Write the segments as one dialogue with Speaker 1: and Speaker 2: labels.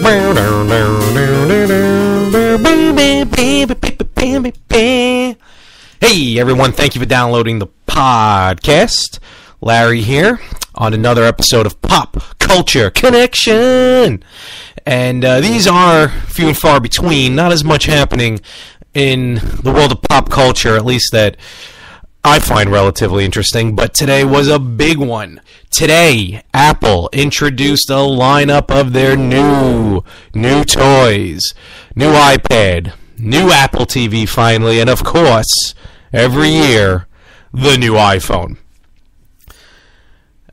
Speaker 1: Hey everyone, thank you for downloading the podcast. Larry here on another episode of Pop Culture Connection. And these are few and far between, not as much happening in the world of pop culture, at least that I find relatively interesting, but today was a big one. Today, Apple introduced a lineup of their new toys, new iPad, new Apple TV finally, and of course, every year, the new iPhone.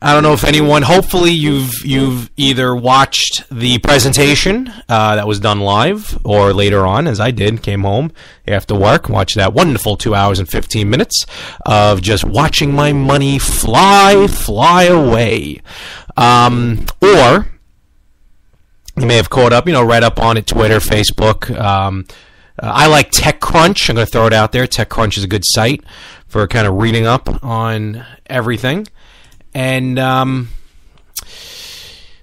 Speaker 1: I don't know if anyone, hopefully you've either watched the presentation that was done live or later on, as I did, came home after work, watched that wonderful 2 hours and 15 minutes of just watching my money fly away. Or you may have caught up, read up on it, Twitter, Facebook. I like TechCrunch. I'm going to throw it out there. TechCrunch is a good site for kind of reading up on everything. And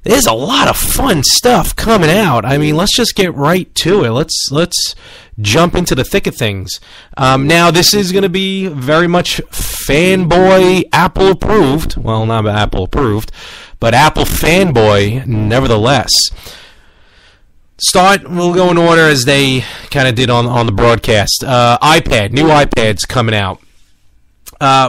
Speaker 1: there's a lot of fun stuff coming out. I mean, let's just get right to it. Let's jump into the thick of things. Now, this is going to be very much Fanboy Apple approved. Well, not Apple approved, but Apple Fanboy nevertheless. We'll go in order as they kind of did on the broadcast. iPad, new iPads coming out.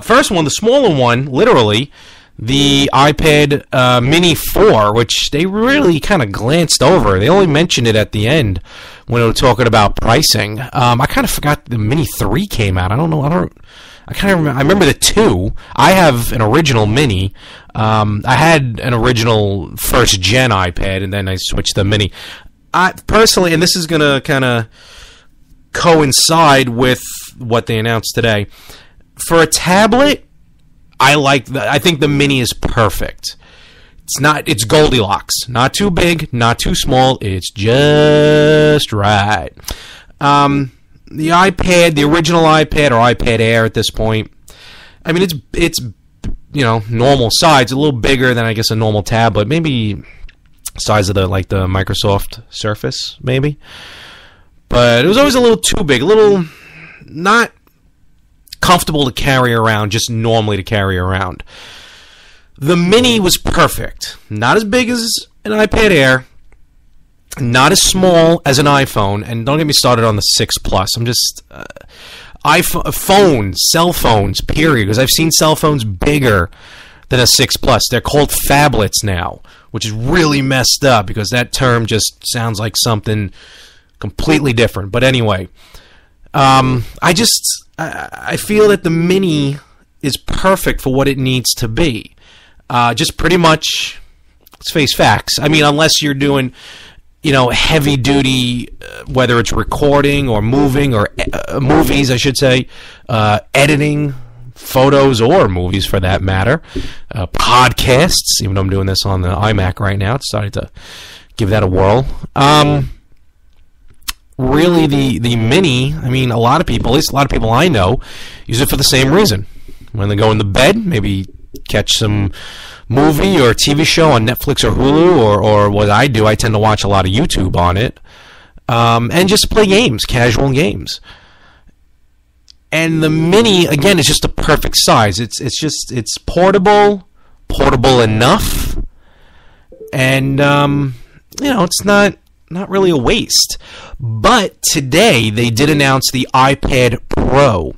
Speaker 1: First one, the smaller one, literally, the iPad Mini 4, which they really kind of glanced over. They only mentioned it at the end when they were talking about pricing. I kind of forgot the Mini 3 came out. I don't know. I remember the 2. I have an original Mini. I had an original first gen iPad, and then I switched to Mini. I personally, and this is going to kind of coincide with what they announced today. For a tablet, I think the Mini is perfect. It's Goldilocks. Not too big, not too small. It's just right. The iPad, the original iPad or iPad Air at this point, I mean, it's normal size, a little bigger than I guess a normal tablet, maybe size of the Microsoft Surface, maybe. But it was always a little too big, a little not comfortable to carry around, just normally to carry around. The Mini was perfect. Not as big as an iPad Air, not as small as an iPhone, and don't get me started on the 6 Plus. I'm just cell phones, period, because I've seen cell phones bigger than a 6 Plus. They're called phablets now, which is really messed up because that term just sounds like something completely different. But anyway, I feel that the Mini is perfect for what it needs to be. Just pretty much, let's face facts. I mean, unless you're doing, heavy duty, whether it's recording or moving or movies, I should say, editing photos or movies for that matter, podcasts, even though I'm doing this on the iMac right now, decided to give that a whirl. Really, the Mini, I mean, a lot of people, at least a lot of people I know, use it for the same reason. When they go in the bed, maybe catch some movie or TV show on Netflix or Hulu, or what I do, I tend to watch a lot of YouTube on it, and just play games, casual games. And the Mini, again, is just a perfect size. It's portable enough, and it's not really a waste. But today they did announce the iPad Pro.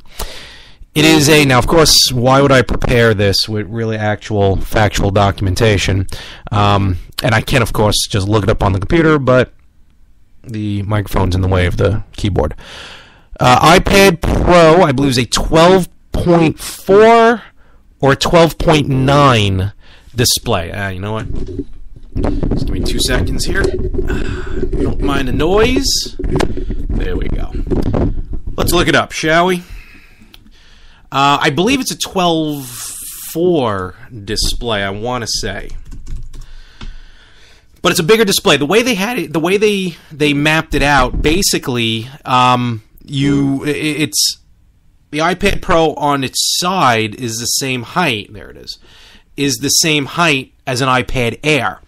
Speaker 1: It is now, of course, why would I prepare this with really actual factual documentation? And I can, of course, just look it up on the computer, but the microphone's in the way of the keyboard. iPad Pro, I believe, is a 12.4 or 12.9 display. You know what? Just give me 2 seconds here. Don't mind the noise. There we go. Let's look it up, shall we? I believe it's a 12.4 display, I want to say. But it's a bigger display. The way they had it, the way they mapped it out, basically, it's the iPad Pro on its side is the same height. There it is the same height as an iPad Air.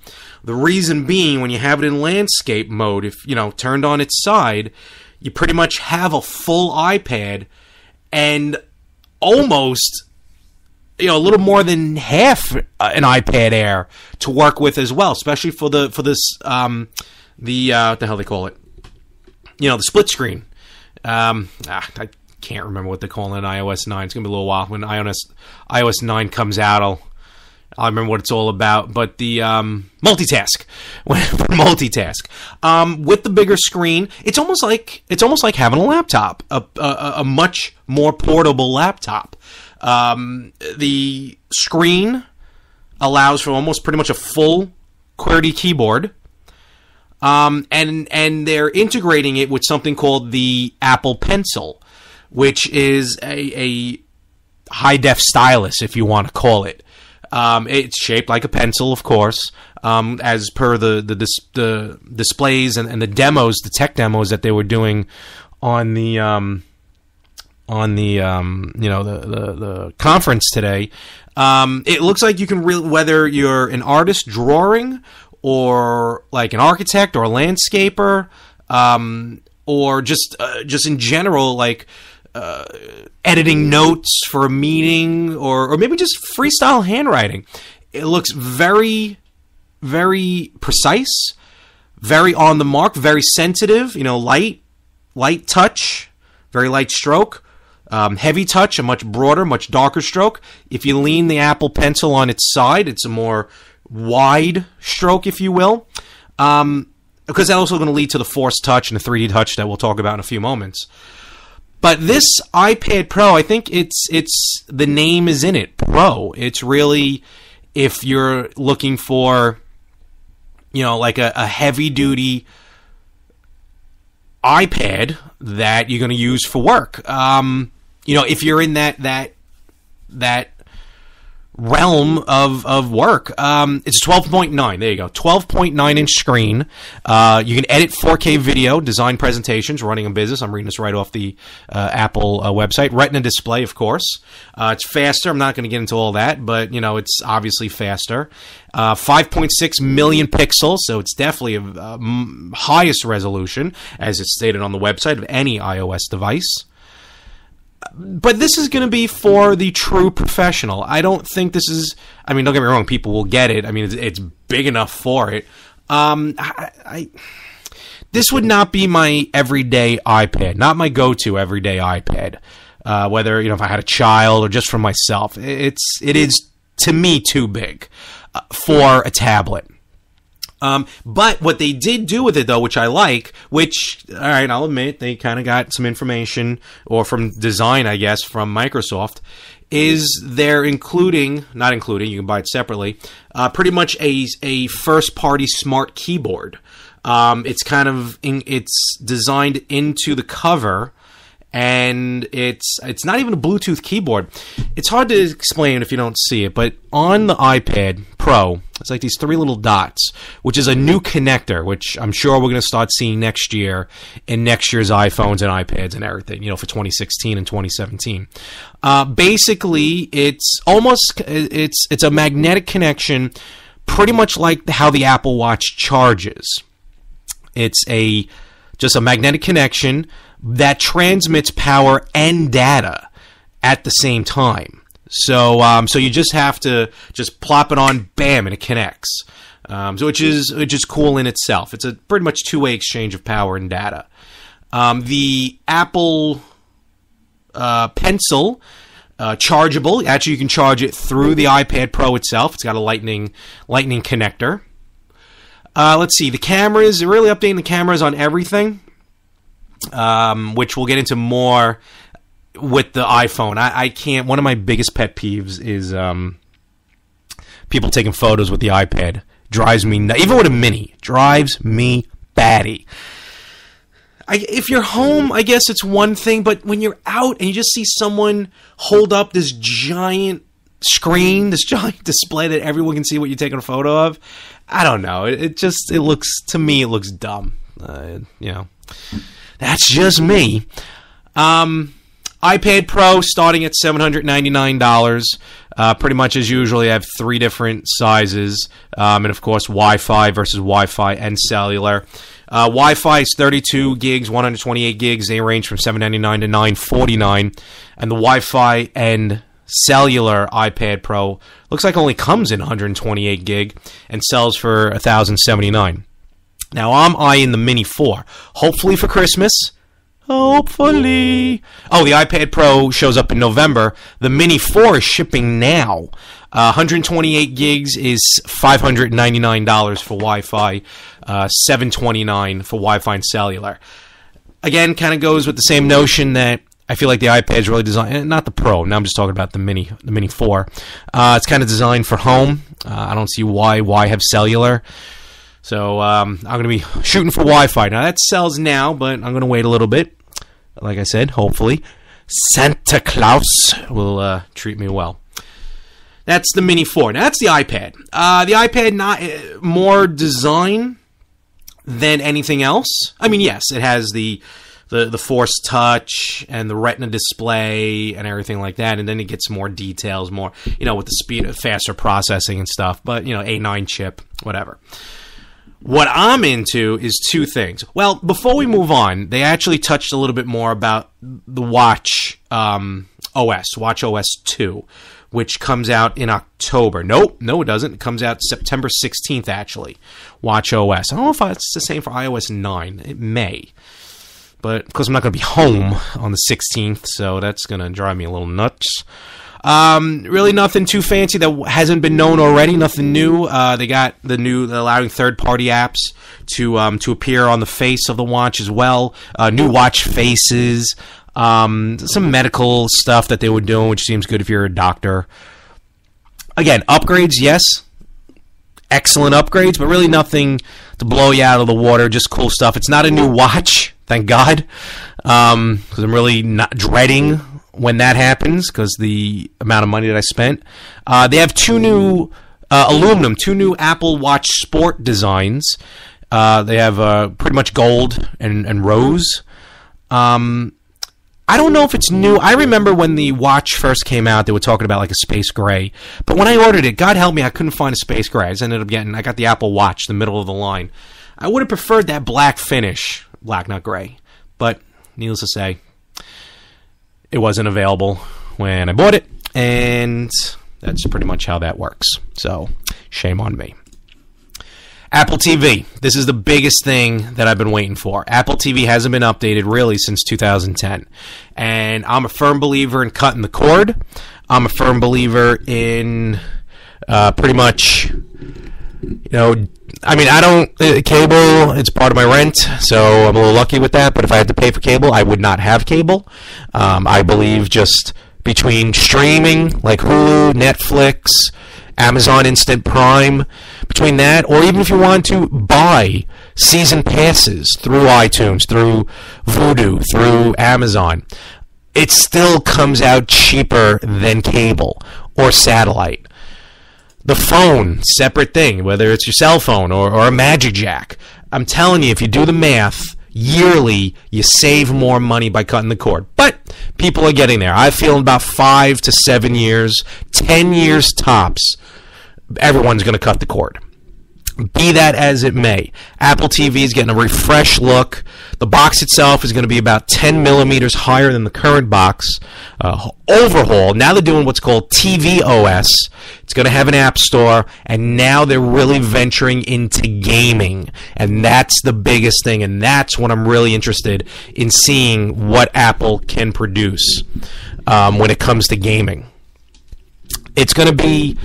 Speaker 1: The reason being, when you have it in landscape mode, if, turned on its side, you pretty much have a full iPad and almost, a little more than half an iPad Air to work with as well, especially for this, what the hell they call it? The split screen. I can't remember what they call it in iOS 9. It's going to be a little while. When iOS 9 comes out, I'll remember what it's all about. But the multitask. Multitask. With the bigger screen, it's almost like having a laptop, a much more portable laptop. The screen allows for almost pretty much a full QWERTY keyboard. And they're integrating it with something called the Apple Pencil, which is a high-def stylus, if you want to call it. It's shaped like a pencil, of course, as per the displays and the demos, the tech demos that they were doing on the the conference today. It looks like you can whether you're an artist drawing, or like an architect or a landscaper, or just in general, like editing notes for a meeting, or maybe just freestyle handwriting. It looks very, very precise, very on the mark, very sensitive, light touch, very light stroke. Heavy touch, a much broader, much darker stroke. If you lean the Apple Pencil on its side, it's a more wide stroke, if you will, because that's also going to lead to the Force Touch and the 3D Touch that we'll talk about in a few moments. But this iPad Pro, I think it's the name is in it, Pro. It's really, if you're looking for, like a heavy-duty iPad that you're going to use for work. If you're in that realm of work. It's 12.9. There you go. 12.9 inch screen. You can edit 4K video, design presentations, running a business. I'm reading this right off the Apple website. Retina display, of course. It's faster. I'm not going to get into all that, but it's obviously faster. 5.6 million pixels, so it's definitely a highest resolution, as it's stated on the website, of any iOS device. But this is going to be for the true professional. I don't think this is... don't get me wrong, people will get it. It's big enough for it. This would not be my everyday iPad, not my go-to everyday iPad. Whether, if I had a child or just for myself. It is, to me, too big for a tablet. But what they did do with it, though, which I like, which, all right, I'll admit, they kind of got some information, or from design, I guess, from Microsoft, is they're not including, you can buy it separately, pretty much a first-party smart keyboard. It's designed into the cover, and it's not even a Bluetooth keyboard. It's hard to explain if you don't see it, but on the iPad Pro, it's like these three little dots, which is a new connector, which I'm sure we're going to start seeing next year in next year's iPhones and iPads and everything, for 2016 and 2017. Basically, it's a magnetic connection, pretty much like how the Apple Watch charges. It's just a magnetic connection that transmits power and data at the same time. So you just have to just plop it on, bam, and it connects. Which is cool in itself. It's a pretty much two-way exchange of power and data. The Apple Pencil, chargeable. Actually, you can charge it through the iPad Pro itself. It's got a lightning connector. Let's see. The cameras, they're really updating the cameras on everything. Which we'll get into more with the iPhone. I can't... One of my biggest pet peeves is people taking photos with the iPad. Drives me nuts. Even with a mini. Drives me batty. If you're home, I guess it's one thing, but when you're out and you just see someone hold up this giant screen, this giant display that everyone can see what you're taking a photo of, I don't know. To me, it looks dumb. That's just me. iPad Pro starting at $799. Pretty much as usual, you have 3 different sizes. And, of course, Wi-Fi versus Wi-Fi and cellular. Wi-Fi is 32 gigs, 128 gigs. They range from $799 to $949. And the Wi-Fi and cellular iPad Pro looks like only comes in 128 gig and sells for $1,079. Now, I'm eyeing the Mini 4. Hopefully for Christmas. Hopefully. Oh, the iPad Pro shows up in November. The Mini 4 is shipping now. 128 gigs is $599 for Wi-Fi, $729 for Wi-Fi and cellular. Again, kind of goes with the same notion that I feel like the iPad is really designed, not the Pro. Now I'm just talking about the Mini 4. It's kind of designed for home. I don't see why have cellular. So I'm going to be shooting for Wi-Fi. Now that sells now, but I'm going to wait a little bit. Like I said, hopefully Santa Claus will treat me well. That's the Mini 4. Now that's the iPad. The iPad, not more design than anything else. I mean, yes, it has the Force Touch and the Retina display and everything like that, and then it gets more details, more, with the speed of faster processing and stuff, but, A9 chip, whatever. What I'm into is 2 things. Well, before we move on, they actually touched a little bit more about the Watch OS, Watch OS 2, which comes out in October. No, it doesn't. It comes out September 16th, actually, Watch OS. I don't know if it's the same for iOS 9. It may. But, of course, I'm not going to be home on the 16th, so that's going to drive me a little nuts. Really nothing too fancy that hasn't been known already. Nothing new. They got allowing third-party apps to appear on the face of the watch as well. New watch faces. Some medical stuff that they were doing, which seems good if you're a doctor. Again, upgrades, yes. Excellent upgrades, but really nothing to blow you out of the water. Just cool stuff. It's not a new watch, thank God, because I'm really not dreading when that happens because the amount of money that I spent. They have 2 new aluminum, 2 new Apple Watch Sport designs. They have pretty much gold and rose. I don't know if it's new. I remember when the watch first came out, they were talking about like a space gray. But when I ordered it, God help me, I couldn't find a space gray. I got the Apple Watch, the middle of the line. I would have preferred that black finish. Black, not gray. But needless to say, it wasn't available when I bought it. And that's pretty much how that works. So, shame on me. Apple TV. This is the biggest thing that I've been waiting for. Apple TV hasn't been updated really since 2010. And I'm a firm believer in cutting the cord. I'm a firm believer in pretty much, I don't, cable, it's part of my rent, so I'm a little lucky with that. But if I had to pay for cable, I would not have cable. I believe just between streaming, like Hulu, Netflix, Amazon Instant Prime, between that, or even if you want to buy season passes through iTunes, through Vudu, through Amazon, it still comes out cheaper than cable or satellite. The phone, separate thing, whether it's your cell phone or a Magic Jack. I'm telling you, if you do the math, yearly, you save more money by cutting the cord. But people are getting there. I feel in about 5 to 7 years, 10 years tops, everyone's going to cut the cord. Be that as it may, Apple TV is getting a refreshed look. The box itself is going to be about 10 millimeters higher than the current box. Overhaul. Now they're doing what's called TV OS. It's going to have an app store, and now they're really venturing into gaming. And that's the biggest thing, and that's what I'm really interested in seeing what Apple can produce when it comes to gaming. It's going to be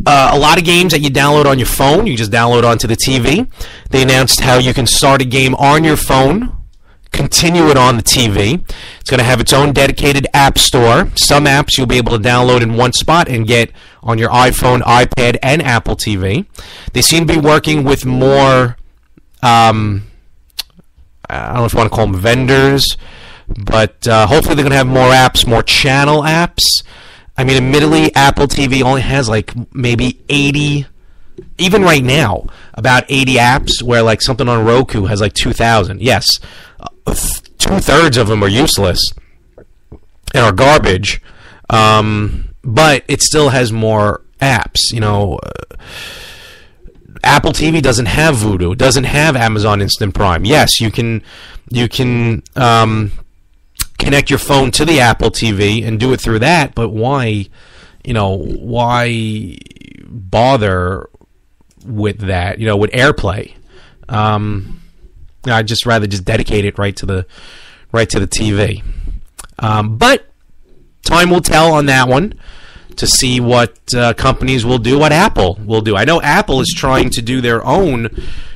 Speaker 1: a lot of games that you download on your phone, you just download onto the TV. They announced how you can start a game on your phone, continue it on the TV. It's going to have its own dedicated app store. Some apps you'll be able to download in one spot and get on your iPhone, iPad, and Apple TV. They seem to be working with more, I don't know if you want to call them vendors, but hopefully they're going to have more apps, more channel apps. I mean, admittedly, Apple TV only has like maybe 80, even right now, about 80 apps, where like something on Roku has like 2,000. Yes, 2/3 of them are useless. and are garbage. But it still has more apps. Apple TV doesn't have Vudu. It doesn't have Amazon Instant Prime. Yes, you can connect your phone to the Apple TV and do it through that. But why bother with that? With AirPlay, I'd just rather just dedicate it right to the TV. But time will tell on that one to see what companies will do, what Apple will do. I know Apple is trying to do their own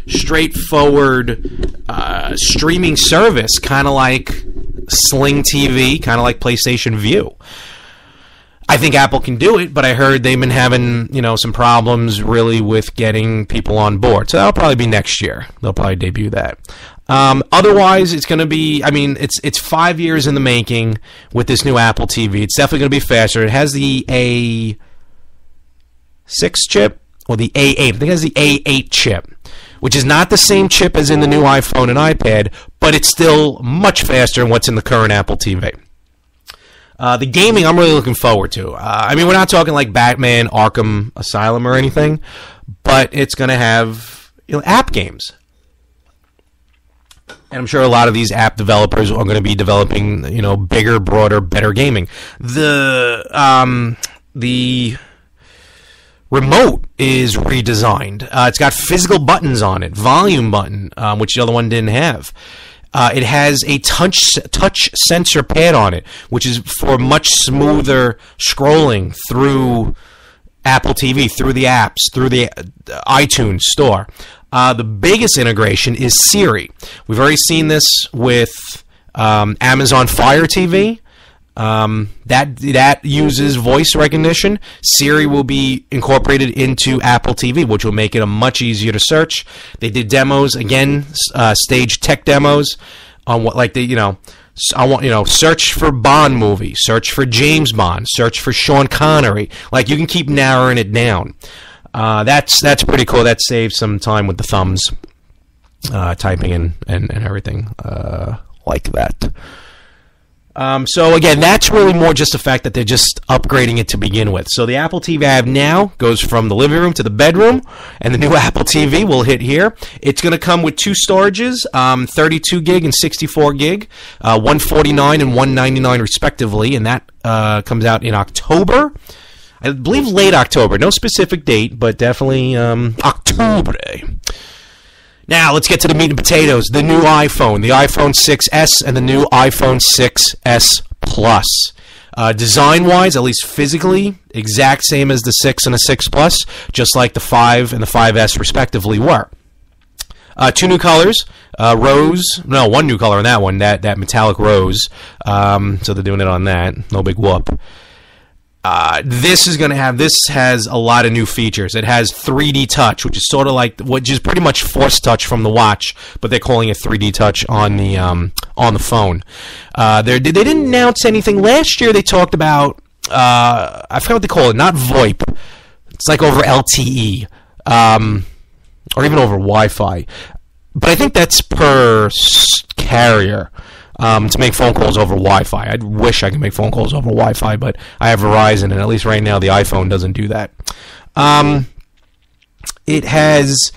Speaker 1: straightforward streaming service, kind of like Sling TV, kind of like PlayStation View. I think Apple can do it, but I heard they've been having, some problems really with getting people on board. So that'll probably be next year. They'll probably debut that. Otherwise, it's going to be, it's 5 years in the making with this new Apple TV. It's definitely going to be faster. It has the A6 chip, or the A8. I think it has the A8 chip, which is not the same chip as in the new iPhone and iPad, but it's still much faster than what's in the current Apple TV. The gaming, I'm really looking forward to. We're not talking like Batman Arkham Asylum or anything, but it's going to have app games. And I'm sure a lot of these app developers are going to be developing, bigger, broader, better gaming. The remote is redesigned. It's got physical buttons on it, volume button, which the other one didn't have. It has a touch sensor pad on it, which is for much smoother scrolling through Apple TV, through the apps, through the iTunes store. The biggest integration is Siri. We've already seen this with Amazon Fire TV. That uses voice recognition. Siri will be incorporated into Apple TV, which will make it much easier to search. They did demos again, staged tech demos on what, like search for Bond movie, search for James Bond, search for Sean Connery. Like, you can keep narrowing it down. That's pretty cool. That saves some time with the thumbs, typing and everything like that. So again, that's really more just the fact that they're just upgrading it to begin with. So the Apple TV I have now goes from the living room to the bedroom, and the new Apple TV will hit here. It's going to come with two storages, 32 gig and 64 gig, $149 and $199 respectively, and that comes out in October. I believe late October. No specific date, but definitely October. Now, let's get to the meat and potatoes. The new iPhone, the iPhone 6S and the new iPhone 6S Plus. Design-wise, at least physically, exact same as the 6 and the 6 Plus, just like the 5 and the 5S respectively were. Two new colors, rose. No, one new color on that one, that metallic rose. So they're doing it on that. No big whoop. This has a lot of new features. It has 3D touch, which is sort of like, which is pretty much Force Touch from the watch, but they're calling it 3D touch on the phone. They didn't announce anything. Last year they talked about, I forgot what they call it, not VoIP. It's like over LTE, or even over Wi-Fi. But I think that's per carrier. To make phone calls over Wi-Fi. I wish I could make phone calls over Wi-Fi, but I have Verizon, and at least right now the iPhone doesn't do that. It has,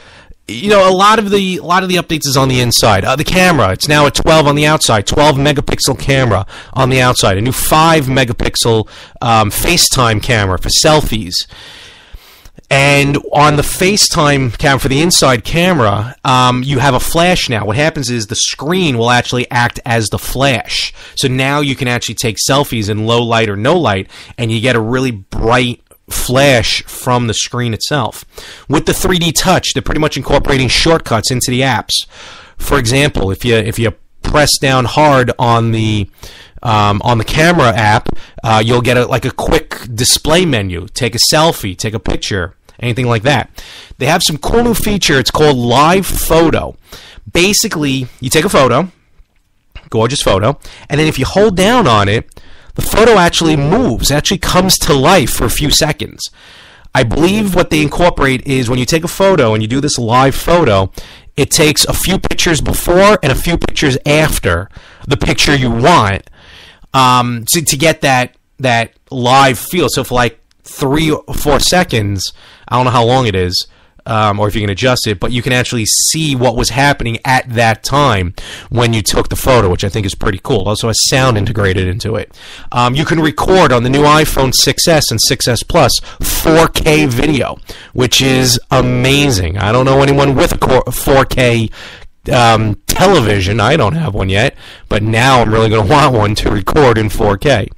Speaker 1: a lot of the updates is on the inside. The camera, it's now at 12 on the outside, 12 megapixel camera on the outside, a new 5 megapixel FaceTime camera for selfies. And on the FaceTime camera, for the inside camera, you have a flash now. What happens is the screen will actually act as the flash. So now you can actually take selfies in low light or no light, and you get a really bright flash from the screen itself. With the 3D touch, they're pretty much incorporating shortcuts into the apps. For example, if you press down hard on the camera app, you'll get a quick display menu. Take a selfie, take a picture, anything like that. They have some cool new feature. It's called Live Photo. Basically, you take a photo, gorgeous photo, and then if you hold down on it, the photo actually moves, actually comes to life for a few seconds. I believe what they incorporate is when you take a photo and you do this live photo, it takes a few pictures before and a few pictures after the picture you want. to get that live feel. So for like 3 or 4 seconds, I don't know how long it is, or if you can adjust it, but you can actually see what was happening at that time when you took the photo, which I think is pretty cool. Also has sound integrated into it. You can record on the new iPhone 6S and 6S Plus 4K video, which is amazing. I don't know anyone with a 4K television. I don't have one yet, but now I'm really going to want one to record in 4K.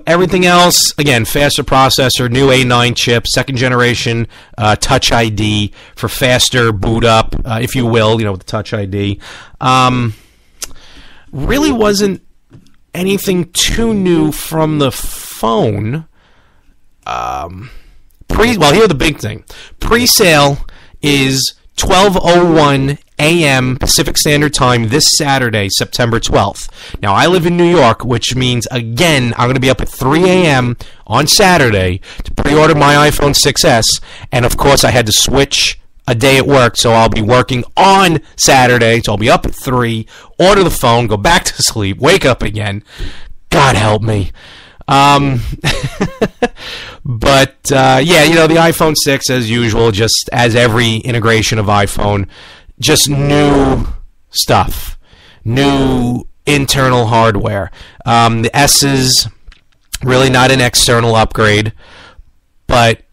Speaker 1: Everything else, again, faster processor, new A9 chip, second generation Touch ID for faster boot up, if you will, with the Touch ID. Really wasn't anything too new from the phone. Well, here's the big thing. Pre-sale is 12:01 a.m. Pacific Standard Time this Saturday, September 12th. Now, I live in New York, which means, again, I'm going to be up at 3 a.m. on Saturday to pre-order my iPhone 6S. And, of course, I had to switch a day at work, so I'll be working on Saturday. So I'll be up at 3, order the phone, go back to sleep, wake up again. God help me. But, the iPhone 6, as usual, just as every integration of iPhone, just new stuff, new internal hardware. The S is really not an external upgrade, but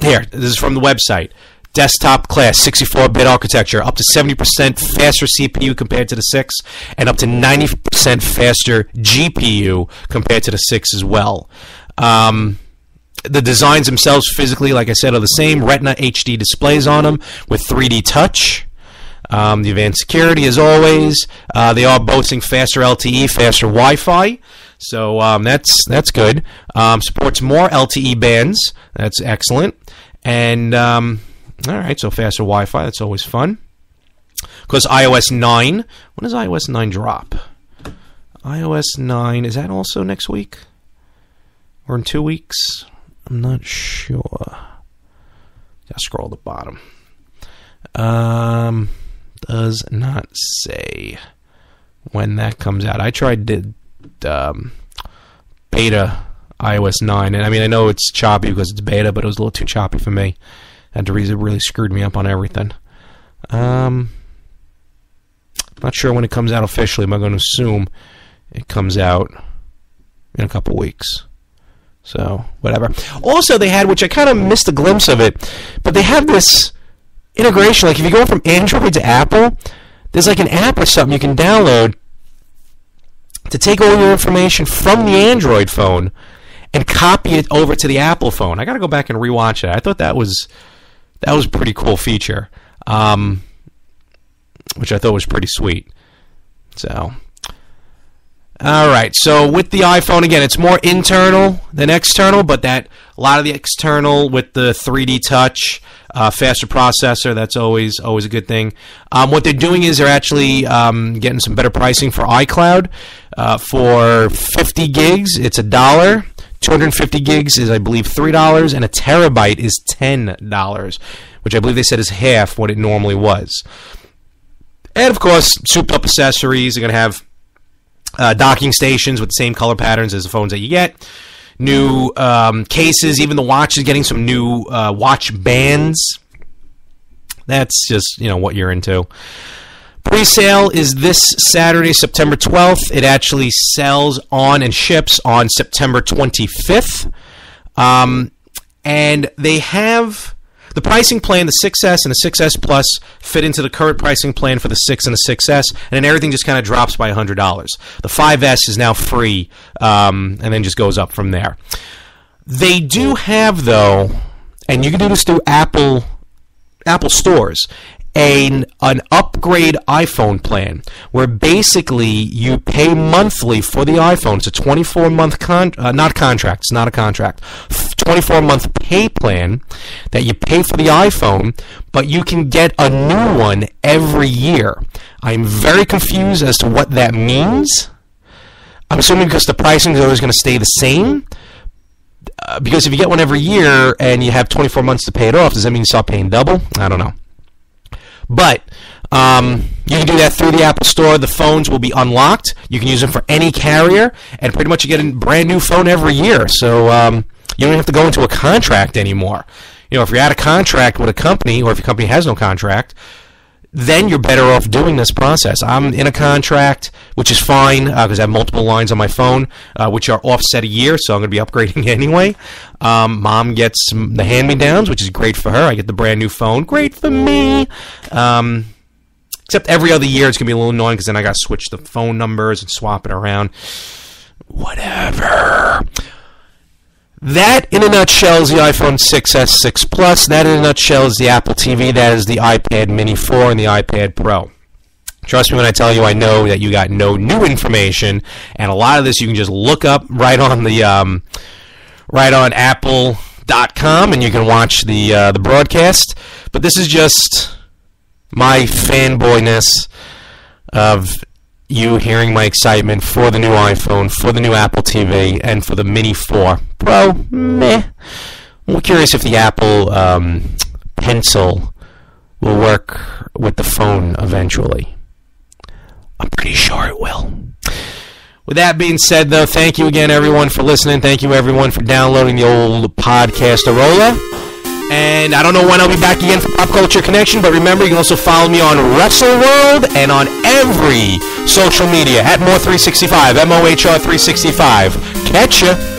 Speaker 1: here, this is from the website. Desktop class, 64-bit architecture, up to 70% faster CPU compared to the 6, and up to 90% faster GPU compared to the 6 as well. The designs themselves physically, like I said, are the same. Retina HD displays on them with 3D touch. The advanced security, as always. They are boasting faster LTE, faster Wi-Fi. So that's good. Supports more LTE bands. That's excellent. And all right, so faster Wi-Fi. That's always fun. Because iOS 9. When does iOS 9 drop? iOS 9, is that also next week? Or in 2 weeks? I'm not sure. Gotta scroll to the bottom. Does not say when that comes out. I tried beta iOS 9, and I know it's choppy because it's beta, but it was a little too choppy for me. And Teresa really screwed me up on everything. Not sure when it comes out officially. I'm going to assume it comes out in a couple weeks. So, whatever. Also, they had, which I kind of missed a glimpse of it, but they have this integration. Like, if you go from Android to Apple, there's like an app or something you can download to take all your information from the Android phone and copy it over to the Apple phone. I got to go back and rewatch it. I thought that was a pretty cool feature, which I thought was pretty sweet. So, all right. So with the iPhone, again, it's more internal than external, but a lot of the external with the 3D touch, faster processor, that's always a good thing. What they're doing is they're actually getting some better pricing for iCloud. For 50 gigs, it's $1. 250 gigs is, I believe, $3, and a terabyte is $10, which I believe they said is half what it normally was. And, of course, souped-up accessories. They're going to have docking stations with the same color patterns as the phones that you get. New cases. Even the watch is getting some new watch bands. That's just, what you're into. Pre-sale is this Saturday, September 12th. It actually sells on and ships on September 25th. And they have the pricing plan, the 6S and the 6S Plus fit into the current pricing plan for the 6 and the 6S, and then everything just kind of drops by $100. The 5S is now free, and then just goes up from there. They do have, though, and you can do this through Apple stores, an upgrade iPhone plan where basically you pay monthly for the iPhone. It's a 24-month not contract. It's not a contract. 24-month pay plan that you pay for the iPhone, but you can get a new one every year. I'm very confused as to what that means. I'm assuming because the pricing is always going to stay the same. Because if you get one every year and you have 24 months to pay it off, does that mean you start paying double? I don't know. But You can do that through the Apple Store. The phones will be unlocked. You can use them for any carrier, and pretty much you get a brand new phone every year. So you don't have to go into a contract anymore. You know, if you're out of contract with a company, or if your company has no contract, then you're better off doing this process. I'm in a contract, which is fine because I have multiple lines on my phone, which are offset a year, so I'm going to be upgrading anyway. Mom gets the hand-me-downs, which is great for her. I get the brand new phone. Great for me. Except every other year it's going to be a little annoying because then I got to switch the phone numbers and swap it around. Whatever. That, in a nutshell, is the iPhone 6s, 6 Plus. That, in a nutshell, is the Apple TV. That is the iPad Mini 4 and the iPad Pro. Trust me when I tell you, I know that you got no new information, and a lot of this you can just look up right on the right on Apple.com, and you can watch the broadcast. But this is just my fanboyness of you hearing my excitement for the new iPhone, for the new Apple TV, and for the Mini 4 Pro. Meh. I'm curious if the Apple Pencil will work with the phone eventually. I'm pretty sure it will. With that being said, though, thank you again, everyone, for listening. Thank you, everyone, for downloading the old podcast Arola. And I don't know when I'll be back again for Pop Culture Connection, but remember, you can also follow me on Wrestle World and on every social media at More365, MOHR365. Catch ya!